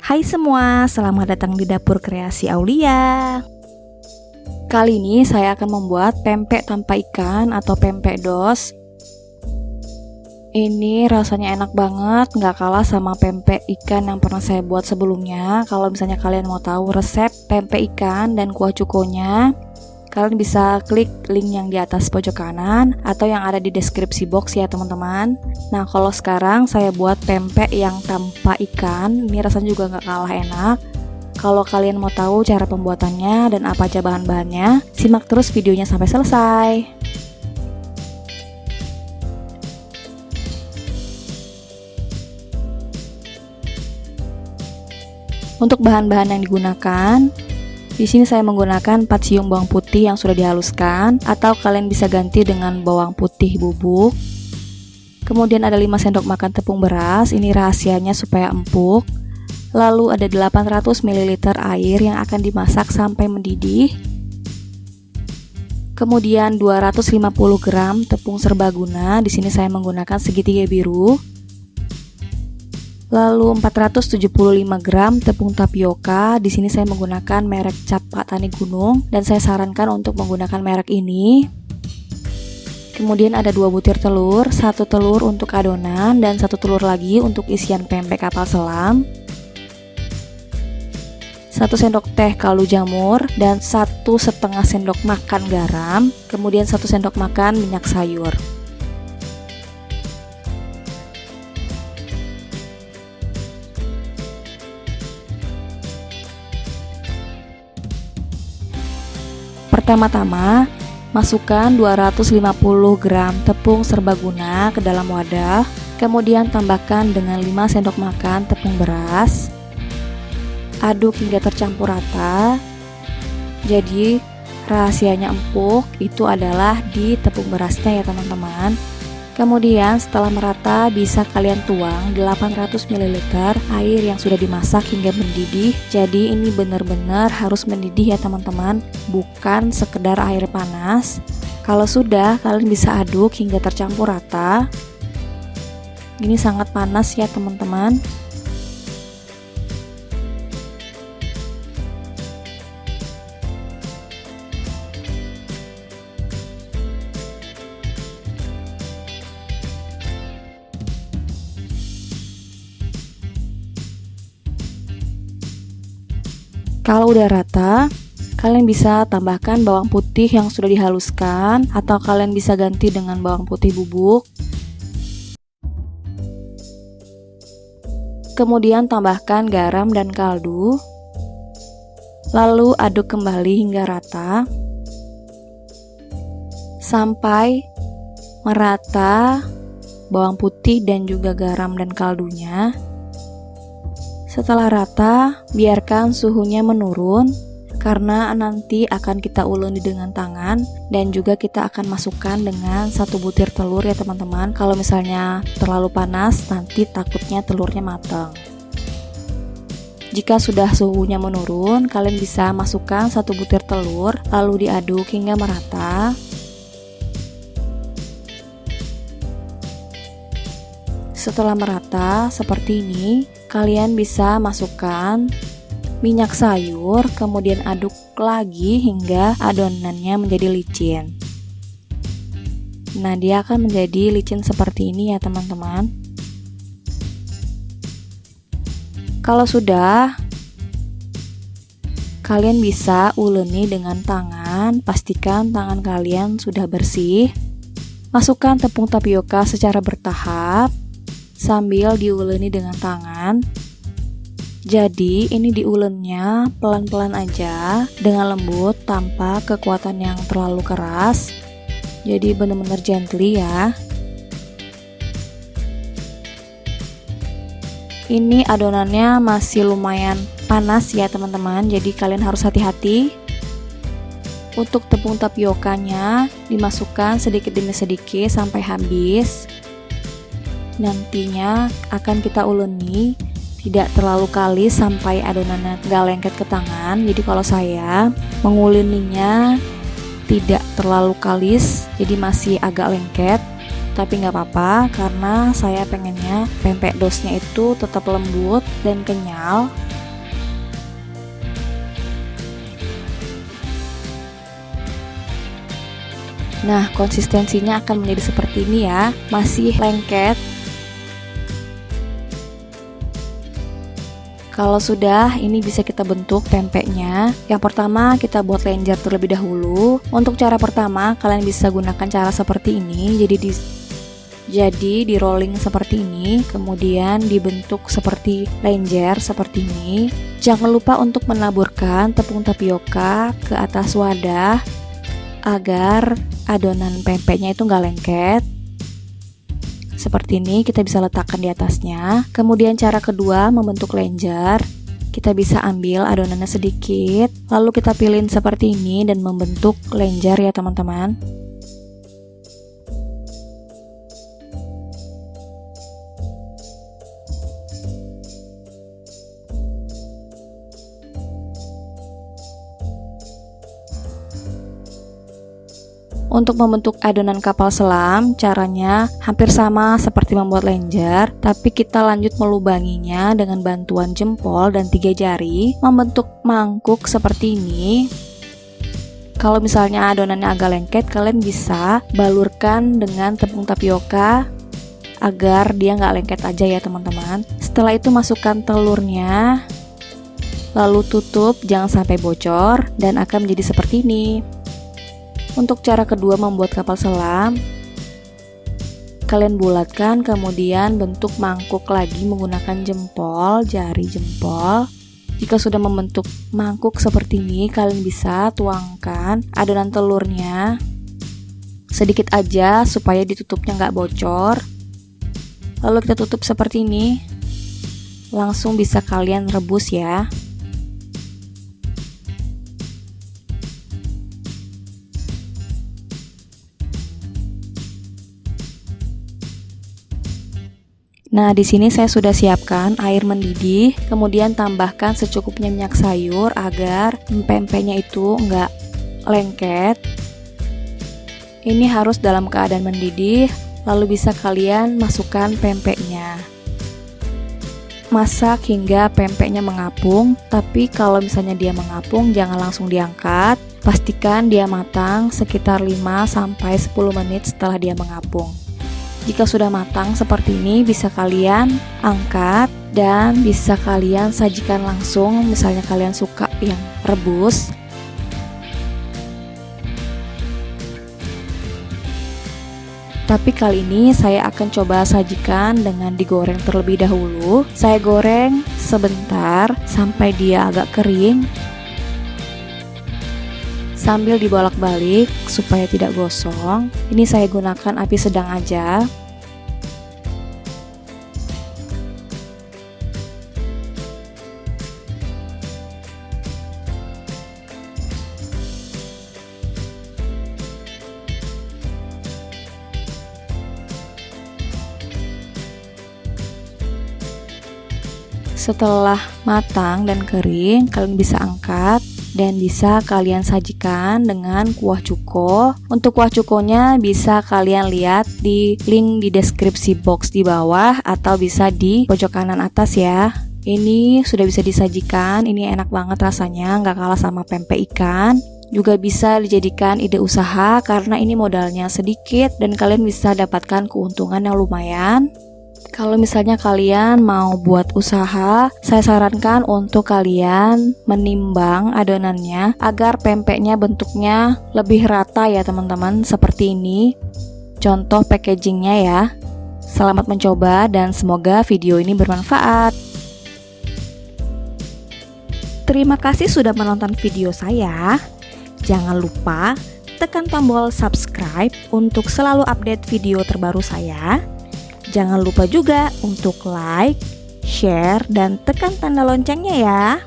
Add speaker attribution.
Speaker 1: Hai semua, selamat datang di Dapur Kreasi Aulia. Kali ini saya akan membuat pempek tanpa ikan atau pempek dos. Ini rasanya enak banget, nggak kalah sama pempek ikan yang pernah saya buat sebelumnya. Kalau misalnya kalian mau tahu resep pempek ikan dan kuah cukonya, kalian bisa klik link yang di atas pojok kanan atau yang ada di deskripsi box ya teman-teman. Nah kalau sekarang saya buat pempek yang tanpa ikan, ini rasanya juga nggak kalah enak. Kalau kalian mau tahu cara pembuatannya dan apa aja bahan-bahannya, simak terus videonya sampai selesai. Untuk bahan-bahan yang digunakan, di sini saya menggunakan 4 siung bawang putih yang sudah dihaluskan, atau kalian bisa ganti dengan bawang putih bubuk. Kemudian ada 5 sendok makan tepung beras, ini rahasianya supaya empuk. Lalu ada 800 ml air yang akan dimasak sampai mendidih. Kemudian 250 gram tepung serbaguna, di sini saya menggunakan segitiga biru. Lalu 475 gram tepung tapioka, di sini saya menggunakan merek Cap Pak Tani Gunung dan saya sarankan untuk menggunakan merek ini. Kemudian ada 2 butir telur, 1 telur untuk adonan dan 1 telur lagi untuk isian pempek kapal selam. 1 sendok teh kaldu jamur dan 1,5 sendok makan garam, kemudian 1 sendok makan minyak sayur. Pertama-tama, masukkan 250 gram tepung serbaguna ke dalam wadah, kemudian tambahkan dengan 5 sendok makan tepung beras. Aduk hingga tercampur rata. Jadi, rahasianya empuk itu adalah di tepung berasnya ya teman-teman. Kemudian setelah merata bisa kalian tuang 800 ml air yang sudah dimasak hingga mendidih. Jadi ini benar-benar harus mendidih ya teman-teman, bukan sekedar air panas. Kalau sudah, kalian bisa aduk hingga tercampur rata. Ini sangat panas ya teman-teman. Kalau udah rata, kalian bisa tambahkan bawang putih yang sudah dihaluskan atau kalian bisa ganti dengan bawang putih bubuk. Kemudian tambahkan garam dan kaldu. Lalu aduk kembali hingga rata. Sampai merata bawang putih dan juga garam dan kaldunya. Setelah rata, biarkan suhunya menurun karena nanti akan kita uleni dengan tangan dan juga kita akan masukkan dengan 1 butir telur ya teman-teman. Kalau misalnya terlalu panas, nanti takutnya telurnya matang. Jika sudah suhunya menurun, kalian bisa masukkan 1 butir telur, lalu diaduk hingga merata. Setelah merata seperti ini, kalian bisa masukkan minyak sayur, kemudian aduk lagi hingga adonannya menjadi licin. Nah, dia akan menjadi licin seperti ini ya teman-teman. Kalau sudah, kalian bisa uleni dengan tangan, pastikan tangan kalian sudah bersih. Masukkan tepung tapioka secara bertahap sambil diuleni dengan tangan. Jadi ini diulennya pelan-pelan aja dengan lembut tanpa kekuatan yang terlalu keras. Jadi benar-benar gently ya. Ini adonannya masih lumayan panas ya teman-teman, jadi kalian harus hati-hati. Untuk tepung tapiokanya dimasukkan sedikit demi sedikit sampai habis. Nantinya akan kita uleni tidak terlalu kalis sampai adonannya nggak lengket ke tangan. Jadi kalau saya menguleninya tidak terlalu kalis, jadi masih agak lengket. Tapi nggak apa-apa karena saya pengennya pempek dosnya itu tetap lembut dan kenyal. Nah, konsistensinya akan menjadi seperti ini ya, masih lengket. Kalau sudah, ini bisa kita bentuk pempeknya. Yang pertama, kita buat lenjer terlebih dahulu. Untuk cara pertama, kalian bisa gunakan cara seperti ini. Jadi di rolling seperti ini, kemudian dibentuk seperti lenjer seperti ini. Jangan lupa untuk menaburkan tepung tapioka ke atas wadah agar adonan pempeknya itu nggak lengket. Seperti ini kita bisa letakkan di atasnya. Kemudian cara kedua membentuk lenjer. Kita bisa ambil adonannya sedikit, lalu kita pilin seperti ini dan membentuk lenjer ya teman-teman. Untuk membentuk adonan kapal selam, caranya hampir sama seperti membuat lenjer, tapi kita lanjut melubanginya dengan bantuan jempol dan 3 jari, membentuk mangkuk seperti ini. Kalau misalnya adonannya agak lengket, kalian bisa balurkan dengan tepung tapioka agar dia nggak lengket aja ya teman-teman. Setelah itu masukkan telurnya, lalu tutup jangan sampai bocor dan akan menjadi seperti ini. Untuk cara kedua membuat kapal selam, kalian bulatkan kemudian bentuk mangkuk lagi menggunakan jempol, jari jempol. Jika sudah membentuk mangkuk seperti ini, kalian bisa tuangkan adonan telurnya sedikit aja supaya ditutupnya nggak bocor. Lalu kita tutup seperti ini, langsung bisa kalian rebus ya. Nah, di sini saya sudah siapkan air mendidih, kemudian tambahkan secukupnya minyak sayur agar pempeknya itu enggak lengket. Ini harus dalam keadaan mendidih, lalu bisa kalian masukkan pempeknya. Masak hingga pempeknya mengapung, tapi kalau misalnya dia mengapung jangan langsung diangkat. Pastikan dia matang sekitar 5-10 menit setelah dia mengapung. Jika sudah matang seperti ini, bisa kalian angkat dan bisa kalian sajikan langsung. Misalnya kalian suka yang rebus. Tapi kali ini saya akan coba sajikan dengan digoreng terlebih dahulu. Saya goreng sebentar sampai dia agak kering, sambil dibolak-balik supaya tidak gosong. Ini saya gunakan api sedang aja. Setelah matang dan kering, kalian bisa angkat dan bisa kalian sajikan dengan kuah cuko. Untuk kuah cukonya bisa kalian lihat di link di deskripsi box di bawah atau bisa di pojok kanan atas ya. Ini sudah bisa disajikan, ini enak banget rasanya, nggak kalah sama pempek ikan. Juga bisa dijadikan ide usaha karena ini modalnya sedikit dan kalian bisa dapatkan keuntungan yang lumayan. Kalau misalnya kalian mau buat usaha, saya sarankan untuk kalian menimbang adonannya agar pempeknya bentuknya lebih rata ya teman-teman, seperti ini. Contoh packagingnya ya. Selamat mencoba dan semoga video ini bermanfaat. Terima kasih sudah menonton video saya. Jangan lupa tekan tombol subscribe untuk selalu update video terbaru saya. Jangan lupa juga untuk like, share, dan tekan tanda loncengnya ya.